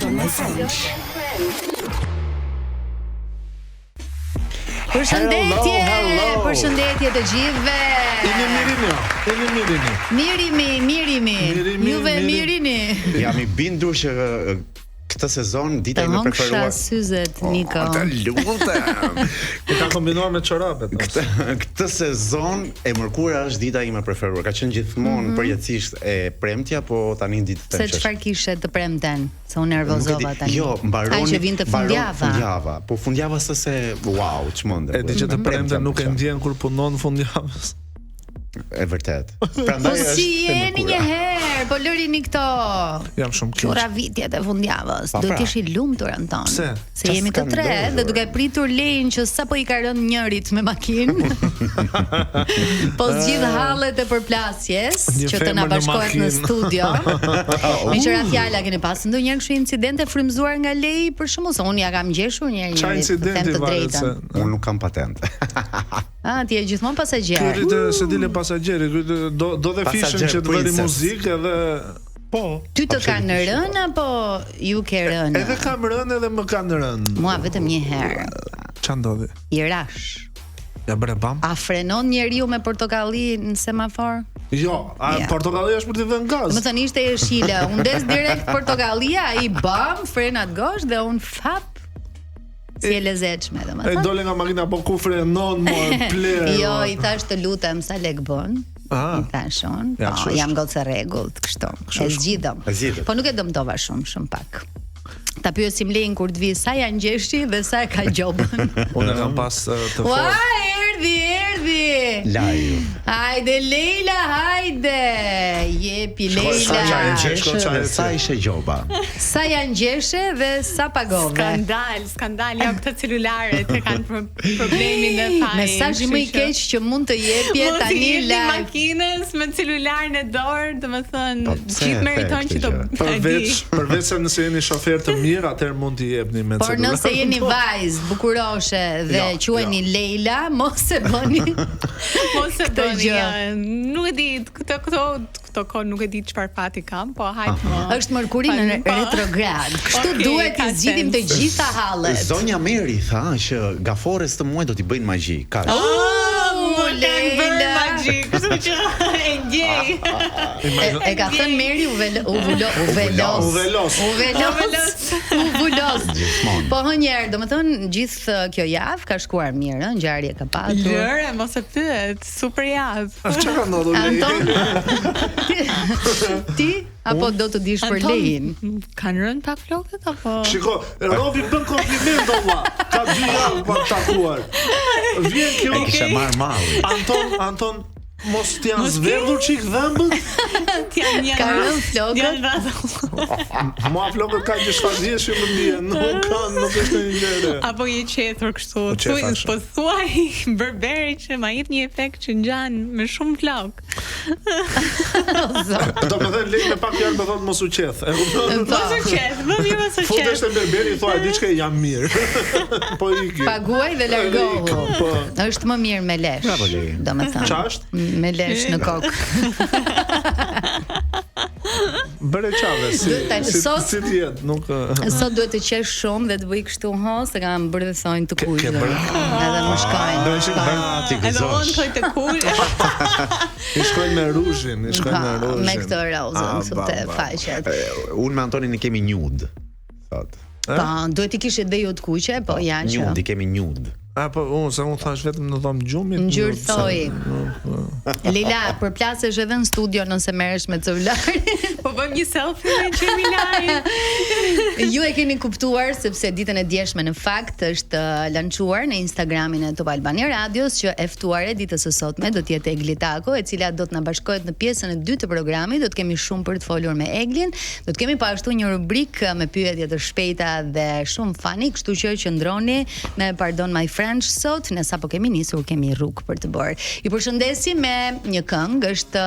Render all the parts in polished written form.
Jordan and Friends. Përshëndetje të gjithëve. Mirimi. Juve mirini. Jam I bindur që këtë sezon dita ime e preferuar. Hongsha syzet, Niko. Të lutem. E ka kombinuar me çorapet. Këtë sezon e mërkura është dita ime e preferuar. Ka qenë gjithmonë përjetësisht e premtja, po tani ditë të Se çfarë kishe të premten? Se unë nervozova tani. Jo, mbaroni. Ai që vinte fundjava. Po fundjava se wow, çmendem. E di që të premten nuk e ndjen kur punon fundjavës. E vërtet. Prandaj Po si jeni një herë, po lërini këto. Jam shumë keq. Qura vitjet e fundjavës. Pa, Do pra. të ishi lumtur Anton. Pse? Se jemi të tre dhe duke pritur lein që sapo I ka rënë njërit me makinë. Po zgjidh hallet e përplasjes Një që të na femër në bashkohet në makinë. studio. Me qëra fjala keni pasur ndonjëherë kështu incidente frymzuar nga lei për shkakun se unë ja kam ngjeshur një Çfarë herë, të them incidenti të varet se drejtën. Unë nuk kam patent. Ti je gjithmonë pasagjer. Rritë se dile pasageri, do dhe fishën që të bëri princess. muzikë edhe po. Ty të kanë rënë apo ju ke rënë? Edhe kam rënë edhe më kanë rënë. Mua vetëm një herë. Ç'a ndodhi? I rash. Ja bëre bam? A frenon njeriu me portokalli në semafor? Jo, Ja. portokallia është për të dhënë gaz. Do të thënë ishte jeshile, unë des direkt portokallia, ai bam, frenat gosh dhe unë fap. Si e lezetshme E domethënë. dole nga makina po ku frenon mo ple. Jo, I thash të lutem sa lek bën. I thash unë, Ja, po kështu jam goca rregullt kështu. E zgjidëm. E zgjidëm. Po nuk e dëmtova shumë pak. Ta pyesim lein kur të vi sa janë ngjeshi dhe sa e ka gjobën. Unë kam pas të Ua, fortë. erdhi. Live. Hajde Leila, hajde. Jepi Leila. Sa ishe gjoba? Sa janë ngjeshe dhe sa pagove. Skandal, jo këto celularet e kanë problemin e fajin. Mesazhi më I keq që mund të jepje tani live live. makinës me celularin e dorë, domethënë Po pse gjithë e meriton the që të Përveç se nëse jeni shofer të mirë, atëherë mund t'i jepni me Por celular. nëse jeni vajzë bukuroshe dhe quheni Leila, mos e bëni. mos e Këtë bëni. gjë. Ja, nuk e di, këto kohë nuk e di çfarë fati kam, po hajt më. Është Merkuri në Po. retrograd. Kështu Okej, duhet ka I zgjidhim të sens. gjitha hallet. Zonja Meri tha që gafores të muaj do t'i bëjnë magji. Ka. Leila. Kështu që e gjej. E ka thënë Meri u velos. Gjithmonë. Po hënjerë, domethënë gjithë kjo javë ka shkuar mirë, ngjarje ka patur. Lëre, mos e pyet, super javë. Çfarë ka ndodhur? Anton, ti apo do të dish për lein? Kanë rënë pak flokët apo? Shiko, Robi bën kompliment valla. Ka 2 javë pa takuar. Vjen kjo. Kisha marrë malli. Anton, mos t'janë zverdhur çik dhëmbët? Janë Ka rënë flokët. Mua flokët ka që shfaqjesh më ndjen. Nuk është një gjë. Apo je qetur kështu. qefash. Po thuaj berberi që ma jep një efekt që ngjan me shumë flok. Do të thënë lej me pak fjalë do thotë mos u qeth. E kupton? Mos u qet, më mirë mos u Futesh qet. te berberi thua diçka jam mirë. Po iki. Paguaj dhe largohu. Po. Është më mirë me lesh. Bravo, Lei. Domethënë. Ç'a është? Me lesh në kokë. Bëre çave si ti jet, nuk Sot duhet të qesh shumë dhe të bëj kështu se kam bërë dhe thonjë të Ke kullë. bërë? Edhe më shkojnë. Do ishim Ti Edhe unë gëzosh. thoj të kul. I shkojnë me ruzhin, Me këtë rozën kështu te faqet. Unë me Antonin I kemi nude. Thot. Po, duhet I kishit dhe ju të kuqe, po ja që Nude, I kemi nude. Po unë thash vetëm në dhomë gjumit. ngjyrthoi. Leila, përplasesh edhe në studio nëse merresh me celularin. Po bëjmë një selfie me qemi live. Ju e keni kuptuar sepse ditën e djeshme në fakt është lançuar në Instagramin e Top Albania Radios që e ftuare ditës së sotme do të jetë Egli Tako, e cila do të na bashkohet në pjesën e dytë të programit. Do të kemi shumë për të folur me Eglin. Do të kemi po ashtu një rubrikë me pyetje të shpejta dhe shumë fani, kështu që qëndroni me Pardon My French sot, ne sapo kemi nisur, kemi rrugë për të bërë. Ju përshëndesim me një këngë, është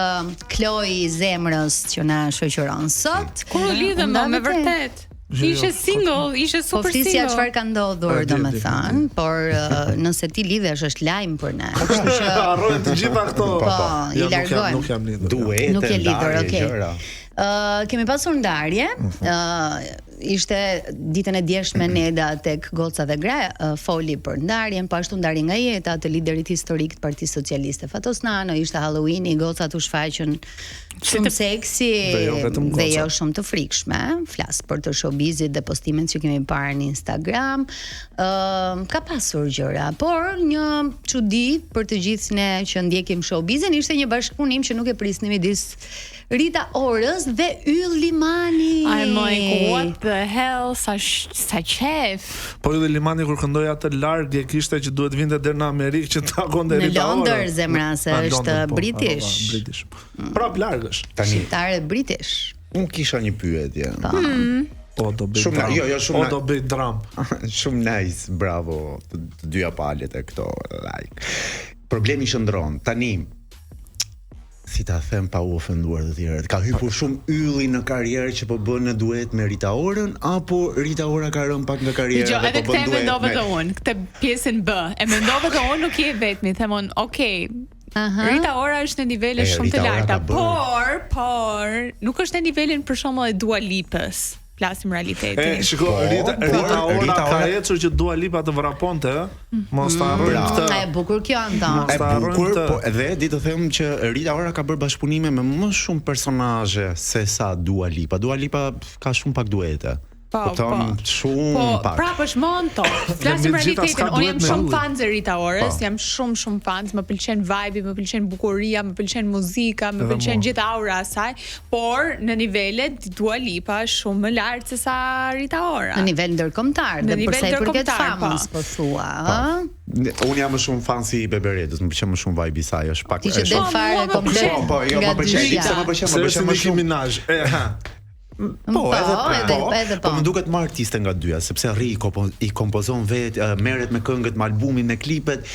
Kloi Zemrës që na shoqëron sot. Kur u lidhem me vërtet. Ishe single, ishe super single. Po flisja çfarë ka ndodhur, domethënë, por nëse ti lidhesh është lajm për ne. Kështu që harrojnë të gjitha këto. Po, I largojmë. Nuk jam lidhur. Duhet. Nuk je lidhur, okay. Kemi pasur ndarje. Ishte ditën e djeshme Neda tek Goca dhe Gra foli për ndarjen, po ashtu ndarje nga jeta të liderit historik të Partisë Socialiste Fatos Nano, ishte Halloweeni, gocat u shfaqën shumë seksi dhe jo shumë të frikshme. Flas për të showbizit dhe postimet që kemi parë në Instagram. Ka pasur gjëra, por një çudi për të gjithë ne që ndjekim showbizin ishte një bashkëpunim që nuk e prisnim midis Rita Orës dhe Yll Limani. I'm like, what the hell, sa qef. Po Yll Limani kur këndoi atë larg e kishte që duhet vinte deri në Amerikë që takonte Rita Orën. Në Londër zemra se është british. British. Prap largësh. Shqiptare british. Unë kisha një pyetje. O do bëj Shumë dram. shumë O do bëj dram. Shumë nice, bravo të dyja palët e këto like. Problemi shndron tani, si ta them pa u ofenduar të tjerët, ka hyrë shumë ylli në karrierë që po bën në duet me Rita Orën, apo Rita Ora ka rënë pak nga karriera dhe po bën duet me... mendova të unë, këtë pjesën B. E mendova të unë nuk je vetmi, themon, okay, Rita Ora është në nivele shumë të larta, por nuk është në nivelin për shembull e Dua Lipës. Flasim realitetin. Shiko, Rita Ora ka ecur që Dua Lipa të vraponte, mos ta harrojmë këtë. E bukur kjo Anton. E bukur, po edhe di të them që Rita Ora ka bërë bashkëpunime me më shumë personazhe se sa Dua Lipa. Dua Lipa ka shumë pak duete. Shumë pak. Prap është monto. Flasim realitetin. Unë jam shumë fan e Rita Orës, jam shumë fan. Më pëlqen vibe, më pëlqen bukuria, më pëlqen muzika, më pëlqen gjithë aura e saj, por në nivelet Dua Lipa është shumë më lart se sa Rita Ora. Në nivel ndërkombëtar, dhe për sa i përket famës, po thua, Unë jam më shumë fan si Beberedës, më pëlqen më shumë vibe i saj, është pak. Ti që del fare komplet. Po, jo, më pëlqen më shumë Minaj. Po, edhe po. Më duket më artiste nga dyja, sepse rri i kompozon vetë, merret me këngët, me albumin, me klipet.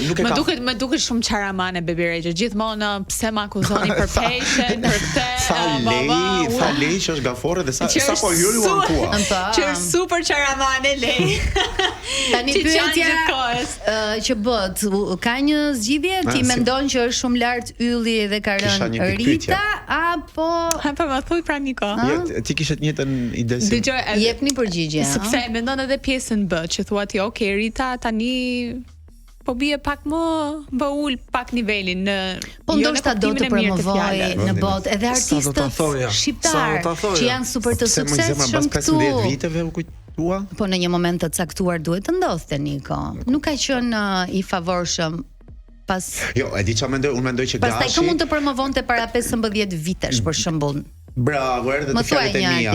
Nuk e ka. Më duket shumë çaramane Baby Rexha. Gjithmonë pse më akuzoni për passion, për këtë. Sa lej që është gafore dhe sa po hyri u ankua. Që është super çaramane lej. Tani pyetja që bëhet, ka një zgjidhje, ti mendon që është shumë lart ylli dhe ka rënë Rita apo më thuj pra Niko. Ti kishe të njëjtën ide si. Jepni përgjigje. Sepse mendon edhe pjesën B, që thua ti, okay, Rita tani po bie pak më ul pak nivelin në po ndoshta do të promovoj në botë edhe artistët shqiptar që janë super të suksesshëm këtu. 15 viteve u kujtua. Po në një moment të caktuar duhet të ndodhte Niko. Nuk ka qenë i favorshëm. Jo, e di çfarë mendoj, unë mendoj që Gashi. Pastaj kë mund të promovonte para 15 vitesh për shembull. Bravo, erdhe të fjalët e mia.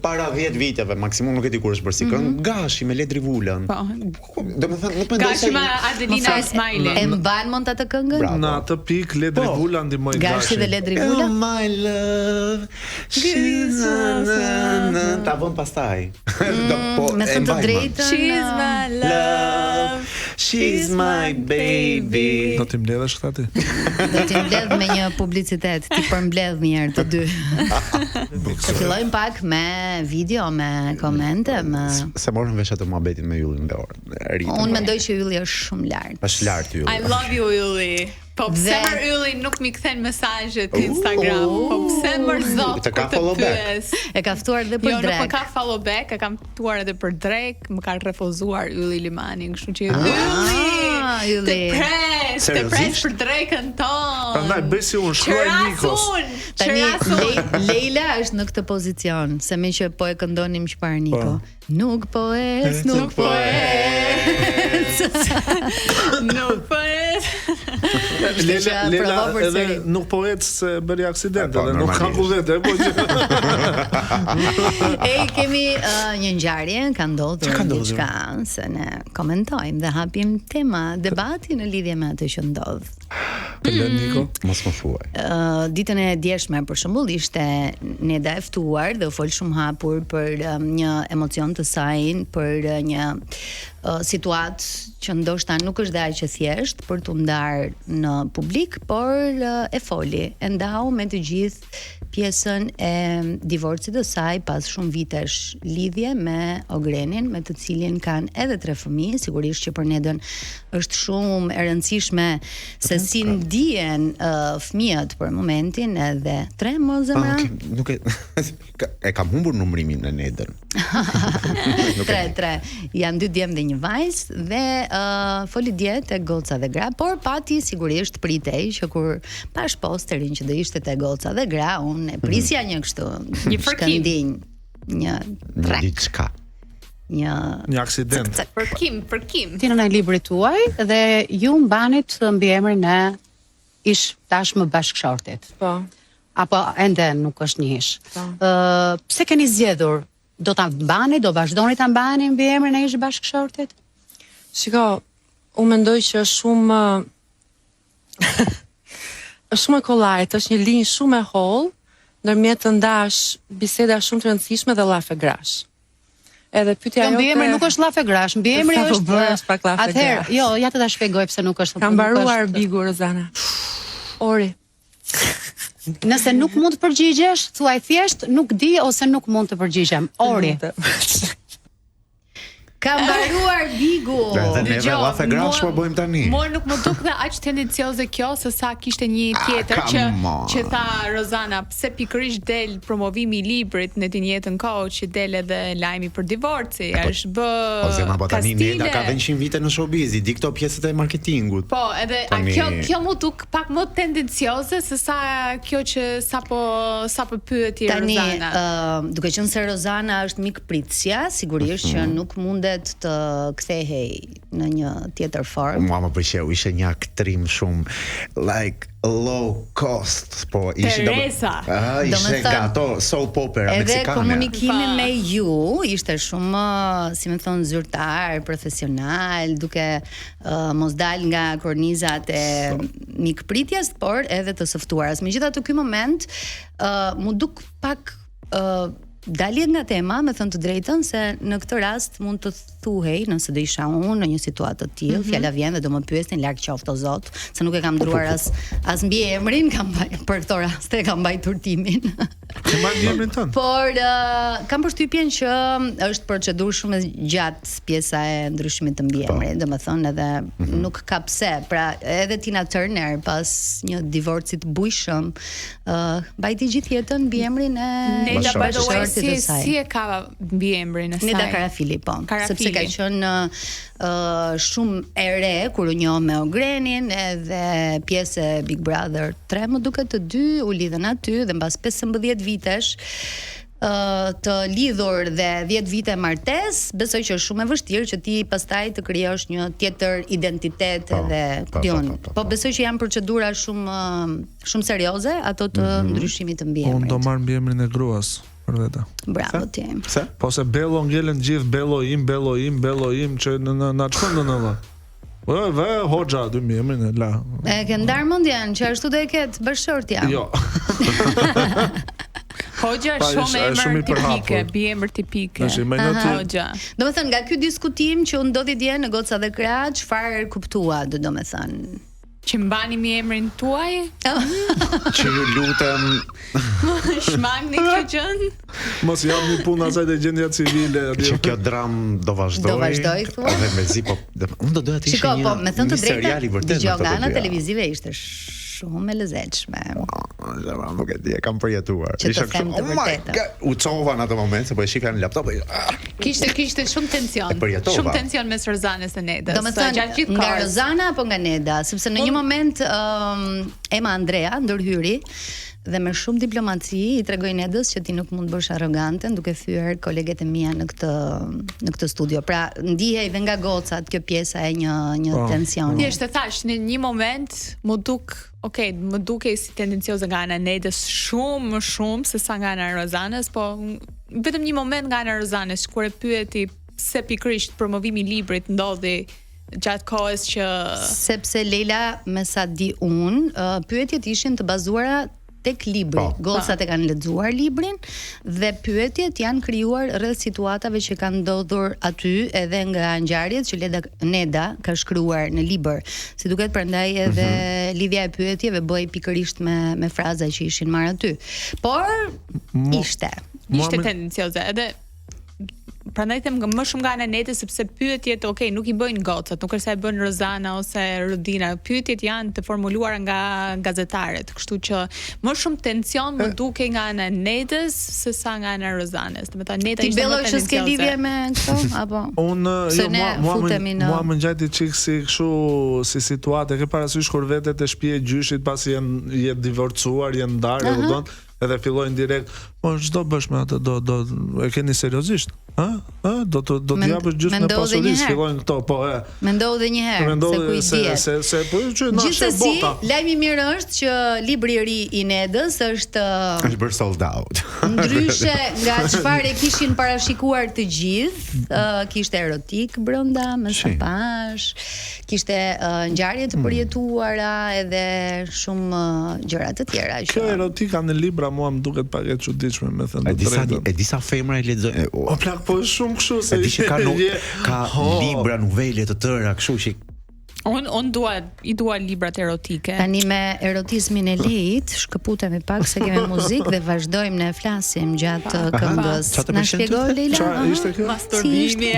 Para 10 viteve, maksimum nuk e di kur është bërë si këngë. Gashi me Ledri Vulën. Domethënë nuk mendoj se Gashi me Adelina Ismaili. E mban mund atë këngën? Në atë pikë Ledri Vula ndihmoi Gashi dhe Ledri Vula. My love. She's ta vëm pastaj. Me të drejtën. She's my love. She's my baby. Do t'i mbledhësh këtë ti? Do t'i mbledh me një publicitet, ti përmbledh një herë të dy. Të fillojmë pak me video, me komente, me... Se morën vesh atë muhabetin me Yllin nga orë. Unë mendoj që Ylli është shumë lart. Është lart Ylli. I love you Ylli. Po pse më Ylli nuk mi kthen mesazhet në Instagram? Po pse më zot? Të ka follow back. E ka ftuar edhe për Drake. Jo, nuk më ka follow back, e kam ftuar edhe për Drake, më ka refuzuar Ylli Limani, kështu që Ylli. Të pres për Drake-ën ton. Prandaj bëj si unë shkruaj Nikos. Tani Leila është në këtë pozicion, se me që po e këndonim çfarë Niko. Nuk po es. Nuk po es. Lela edhe nuk po ecë se bëri aksident edhe nuk ka kullete. Kemi një ngjarje, ka ndodhur diçka, se ne komentojmë dhe hapim tema debati në lidhje me atë që ndodh. Niko, mos më thuaj. Ditën e djeshme për shembull ishte Neda e ftuar dhe u fol shumë hapur për një emocion të saj, për një situatë që ndoshta nuk është dhe aq e thjeshtë për t'u ndarë në publik, por e foli, e ndau me të gjithë pjesën e divorcit të saj pas shumë vitesh lidhje me Ogrenin, me të cilin kanë edhe 3 fëmijë. Sigurisht që për Nedën është shumë e rëndësishme se si dihen fëmijët për momentin edhe 3 më zemra. Nuk e kam humbur numrimin në Nedën. 3. Janë 2 djemë dhe një vajzë dhe foli dje tek goca dhe gra, por pati sigurisht pritej që kur pash posterin që do ishte te goca dhe gra, unë e prisja një kështu, një shkëndinj, një diçka. Një aksident. Përkim. Ti në librit tuaj dhe ju mbanit mbi emrin e ish tashmë bashkëshortit. Po. Apo ende nuk është një ish. Pse keni zgjedhur? Do ta mbani, do vazhdoni ta mbani mbi emrin e ish bashkëshortit? Shiko, unë mendoj që është shumë është shumë e kollajt, është një linjë shumë e hollë ndërmjet të ndash biseda shumë të rëndësishme dhe llafe grash. Edhe pyetja jote. Mbi emri nuk është llafe grash, mbi emri është pak llafe grash. Atëherë, jo, ja të ta shpjegoj pse nuk është. Kam mbaruar Bigu Rozana. Ori. Nëse nuk mund të përgjigjesh, thuaj thjesht nuk di ose nuk mund të përgjigjem. Ori. Ka mbaruar Bigu. Dhe neve llafe grash po bëjmë tani. Mor nuk më duk dhe aq tendencioze kjo se sa kishte një tjetër që tha Rozana, pse pikërisht del promovimi i librit në të njëjtën kohë që del edhe lajmi për divorci, është bë. Po zema po tani Neda ka 100 vite në showbiz, i di këto pjesët e marketingut. Po, edhe kjo më duk pak më tendencioze se sa kjo që sapo pyeti Rozana. Tani, duke qenë se Rozana është mikpritësja, sigurisht që nuk mundet të kthehej në një tjetër formë. Mua më pëlqeu, ishte një aktrim shumë like low cost, po ishte ishte gato soap opera meksikane. Edhe komunikimi me ju ishte shumë, si më thon, zyrtar, profesional, duke mos dal nga kornizat e mikpritjes, por edhe të softuaras. Megjithatë ky moment mu duk pak dalje nga tema, me thënë të drejtën, se në këtë rast mund të thuhej, nëse do isha unë në një situatë të tillë, fjala vjen dhe do më pyesin larg qoftë o Zot, se nuk e kam ndruar as mbi emrin, për këto raste kam mbajtur timin. Ke mbajtur emrin tënd? Por kam përshtypjen që është procedurë shumë e gjatë pjesa e ndryshimit të mbiemrit, domethënë edhe nuk ka pse. Pra edhe Tina Turner pas një divorci të bujshëm, mbajti gjithë jetën mbiemrin e Si e ka mbi emrin e saj? Neda Karafili, po. Sepse ka qenë shumë e re kur u njoh me Ogrenin, edhe pjesë e Big Brother 3, më duket të 2 u lidhen aty dhe mbas 15 vitesh të lidhur dhe 10 vite martes, besoj që është shumë e vështirë që ti pastaj të krijosh një tjetër identitet edhe diun. Po besoj që janë procedura shumë serioze ato të ndryshimit të mbiemrit. Unë do marr mbiemrin e gruas për vete. Bravo ti. Pse? Po se Bello ngelen gjithë Bello im që na çon në vë. Ve hoxha dy mbiemrin e la. E ke ndar mendjen që ashtu do e ket bashkëshortja. Jo. Hoxha është shumë tipike, biemër tipike. Hoxha. Domethënë nga ky diskutim që u ndodhi dje në Goca dhe Krah, çfarë kuptua, domethënë? Që mbani mi emrin tuaj? Që ju lutem shmangni këtë gjën? Mos jam një punë asaj të gjendja civile. Që kjo dram do vazhdoj. Do vazhdoj, thua? Edhe mezi, po unë do doja të ishe një serial i vërtetë. Gjogana televizive ishte shumë e lezetshme. Nuk e di, e kam përjetuar. Që të them të vërtetë. U cova në atë moment se po e shika në laptop. Kishte shumë tension. Shumë tension mes Rozanës dhe Nedës. Domethënë nga Rozana apo nga Neda, sepse në një moment Ema Andrea ndërhyri dhe me shumë diplomaci i tregoi Nedës që ti nuk mund të bësh arrogante duke thyer koleget e mia në këtë studio. Pra ndihej dhe nga gocat kjo pjesa e një tensioni. Thjesht e thash në një moment më duke si tendencioze nga ana Nedës shumë më shumë se sa nga ana Rozanës, po vetëm një moment nga ana Rozanës kur e pyeti pse pikërisht promovimi i librit ndodhi gjatë kohës që sepse Leila, me sa di pyetjet ishin të bazuara tek libri. Gocat e kanë lexuar librin dhe pyetjet janë krijuar rreth situatave që kanë ndodhur aty edhe nga ngjarjet që Neda ka shkruar në libër. Si duket prandaj edhe lidhja e pyetjeve bëhej pikërisht me fraza që ishin marrë aty. Por ishte tendencioze edhe prandaj them më shumë nga ana netit sepse pyetjet, nuk i bëjnë gocat, nuk është se e bën Rozana ose Rodina. Pyetjet janë të formuluara nga gazetarët, kështu që më shumë tension më duke nga ana netës se sa nga ana Rozanës. Domethënë neta ishte më tensione. Ti belloj s'ke lidhje me këto apo? Unë mua më ngjajti çik si kështu si situatë, ke parasysh kur vetet e shtëpia e gjyshit pasi jetë divorcuar, janë ndarë, e kupton? Edhe fillojnë direkt, po ç'do bësh me atë, do e keni seriozisht? Do të japësh gjysmë me pasurisë, fillojnë këto, po e. Mendoj edhe një herë se ku i diet. Se po që na sheh bota. Lajmi i mirë është që libri i ri i Nedës është bërë sold out. Ndryshe nga çfarë kishin parashikuar të gjithë, kishte erotik brenda, me sapash, kishte ngjarje të përjetuara edhe shumë gjëra të tjera. Kjo erotika në libra mua më duket pak e çuditshme, me thënë të drejtën. E disa femra e lexojnë. O plak, po shumë kështu se di që ka libra, novele të tëra, kështu që I dua librat erotike. Tani me erotizmin e lit, shkëputemi pak se kemi muzikë dhe vazhdojmë ne flasim gjatë këngës. Na shpjegoj Leila? Çfarë ishte kjo? Masturbimi.